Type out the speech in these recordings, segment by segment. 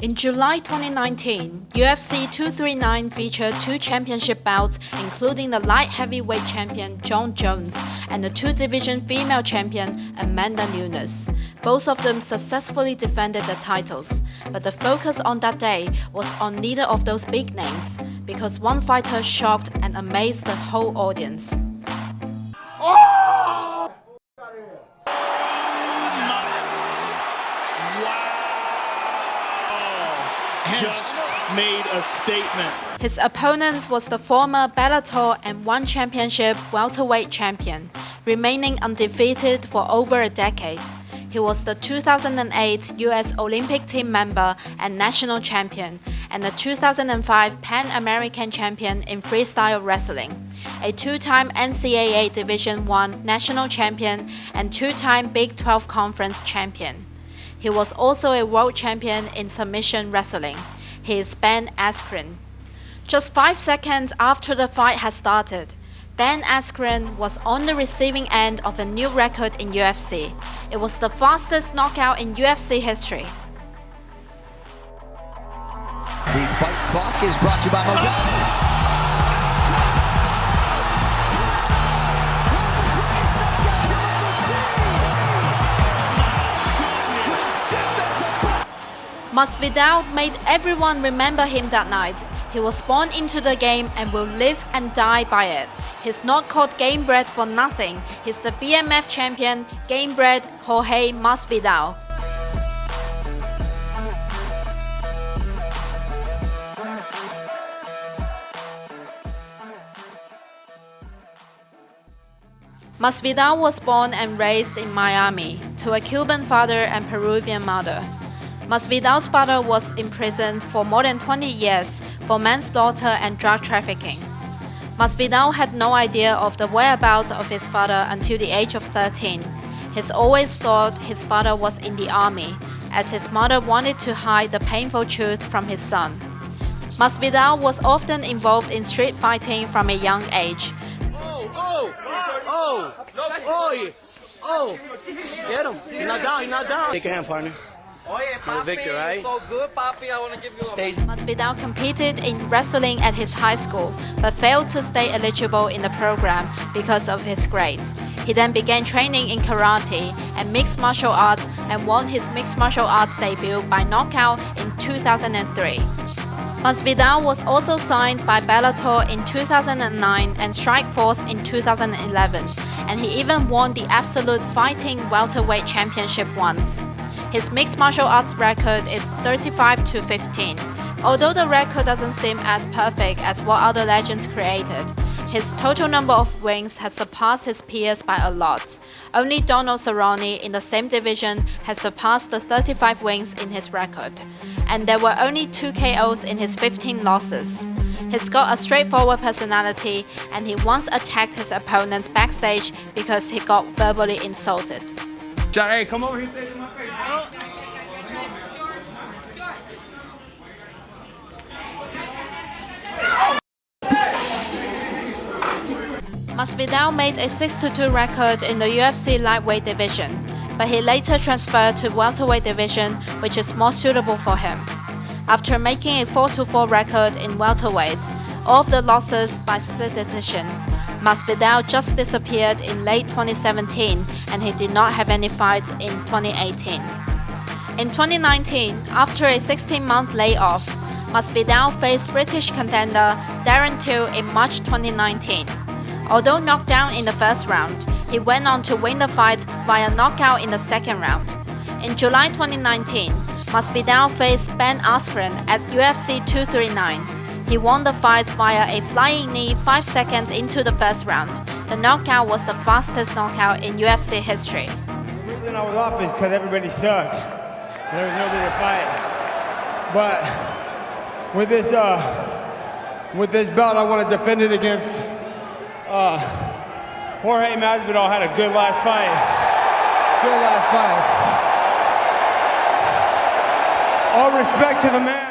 In July 2019, UFC 239 featured two championship bouts, including the light heavyweight champion Jon Jones and the two-division female champion Amanda Nunes. Both of them successfully defended their titles, but the focus on that day was on neither of those big names, because one fighter shocked and amazed the whole audience. Just made a statement. His opponent was the former Bellator and One Championship welterweight champion, remaining undefeated for over a decade. He was the 2008 US Olympic team member and national champion, and the 2005 Pan American champion in freestyle wrestling, a two-time NCAA Division I national champion and two-time Big 12 Conference champion. He was also a world champion in submission wrestling. He is Ben Askren. Just 5 seconds after the fight had started, Ben Askren was on the receiving end of a new record in UFC. It was the fastest knockout in UFC history. The fight clock is brought to you by Modelo. Masvidal made everyone remember him that night. He was born into the game and will live and die by it. He's not called Gamebred for nothing. He's the BMF champion, Gamebred Jorge Masvidal. Masvidal was born and raised in Miami to a Cuban father and Peruvian mother. Masvidal's father was imprisoned for more than 20 years for manslaughter and drug trafficking. Masvidal had no idea of the whereabouts of his father until the age of 13. He's always thought his father was in the army, as his mother wanted to hide the painful truth from his son. Masvidal was often involved in street fighting from a young age. Get him. He's not down, he's not down. Take your hand, partner. Victor, right? So good, Papi. I want to give you a Masvidal competed in wrestling at his high school, but failed to stay eligible in the program because of his grades. He then began training in karate and mixed martial arts and won his mixed martial arts debut by knockout in 2003. Masvidal was also signed by Bellator in 2009 and Strikeforce in 2011, and he even won the Absolute Fighting Welterweight Championship once. His mixed martial arts record is 35-15. Although the record doesn't seem as perfect as what other legends created, his total number of wins has surpassed his peers by a lot. Only Donald Cerrone in the same division has surpassed the 35 wins in his record, and there were only 2 KOs in his 15 losses. He's got a straightforward personality, and he once attacked his opponents backstage because he got verbally insulted. Hey, come over here, say it in my face. Masvidal made a 6-2 record in the UFC lightweight division, but he later transferred to welterweight division, which is more suitable for him. After making a 4-4 record in welterweight, all of the losses by split decision, Masvidal just disappeared in late 2017, and he did not have any fights in 2018. In 2019, after a 16-month layoff, Masvidal faced British contender Darren Till in March 2019. Although knocked down in the first round, he went on to win the fight via knockout in the second round. In July 2019, Masvidal faced Ben Askren at UFC 239. He won the fight via a flying knee 5 seconds into the first round. The knockout was the fastest knockout in UFC history. The reason I was off is because everybody sucked. There was nobody to fight. But with this belt, I want to defend it against Jorge Masvidal. Had a good last fight. Good last fight. All respect to the man.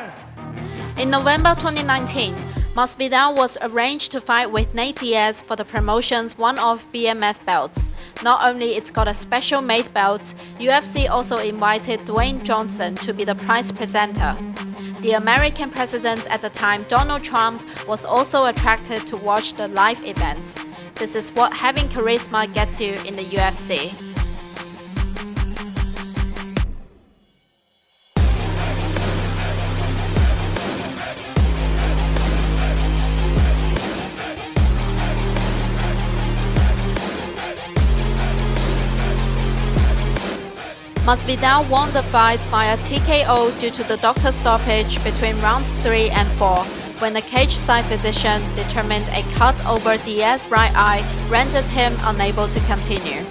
In November 2019, Masvidal was arranged to fight with Nate Diaz for the promotion's one-off BMF belts. Not only it's got a special made belt, UFC also invited Dwayne Johnson to be the prize presenter. The American president at the time, Donald Trump, was also attracted to watch the live event. This is what having charisma gets you in the UFC. Masvidal won the fight by a TKO due to the doctor stoppage between rounds 3 and 4, when the cage-side physician determined a cut over Diaz's right eye rendered him unable to continue.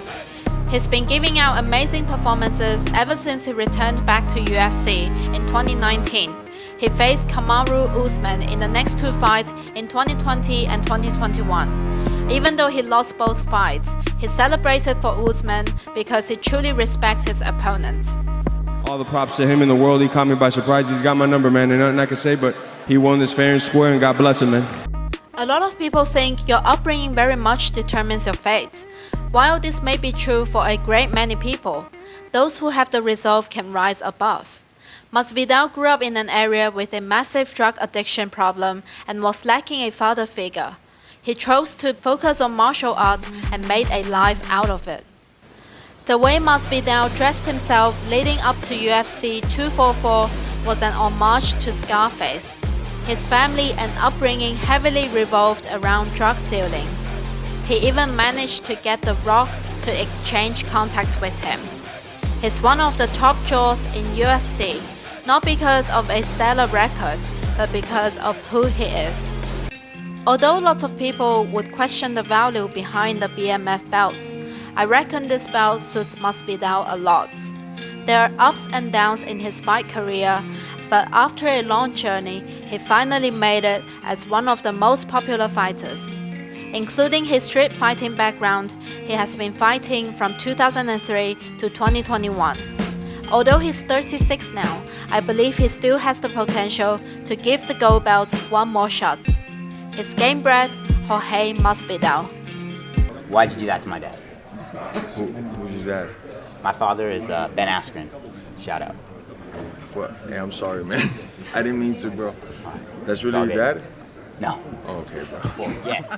He's been giving out amazing performances ever since he returned back to UFC in 2019. He faced Kamaru Usman in the next 2 fights in 2020 and 2021. Even though he lost both fights, he celebrated for Usman because he truly respects his opponent. All the props to him in the world. He caught me by surprise. He's got my number, man. There's nothing I can say, but he won this fair and square, and God bless him, man. A lot of people think your upbringing very much determines your fate. While this may be true for a great many people, those who have the resolve can rise above. Masvidal grew up in an area with a massive drug addiction problem and was lacking a father figure. He chose to focus on martial arts and made a life out of it. The way Masvidal dressed himself leading up to UFC 244 was an homage to Scarface. His family and upbringing heavily revolved around drug dealing. He even managed to get The Rock to exchange contacts with him. He's one of the top draws in UFC, not because of a stellar record, but because of who he is. Although lots of people would question the value behind the BMF belt, I reckon this belt suits Masvidal a lot. There are ups and downs in his fight career, but after a long journey, he finally made it as one of the most popular fighters. Including his street fighting background, he has been fighting from 2003 to 2021. Although he's 36 now, I believe he still has the potential to give the gold belt one more shot. His game-bred Jorge Masvidal. Why'd you do that to my dad? Who's his dad? My father is Ben Askren. Shout out. What? Hey, I'm sorry, man. I didn't mean to, bro. That's It's really all your good. dad? No. Oh, okay, bro. Well, yes.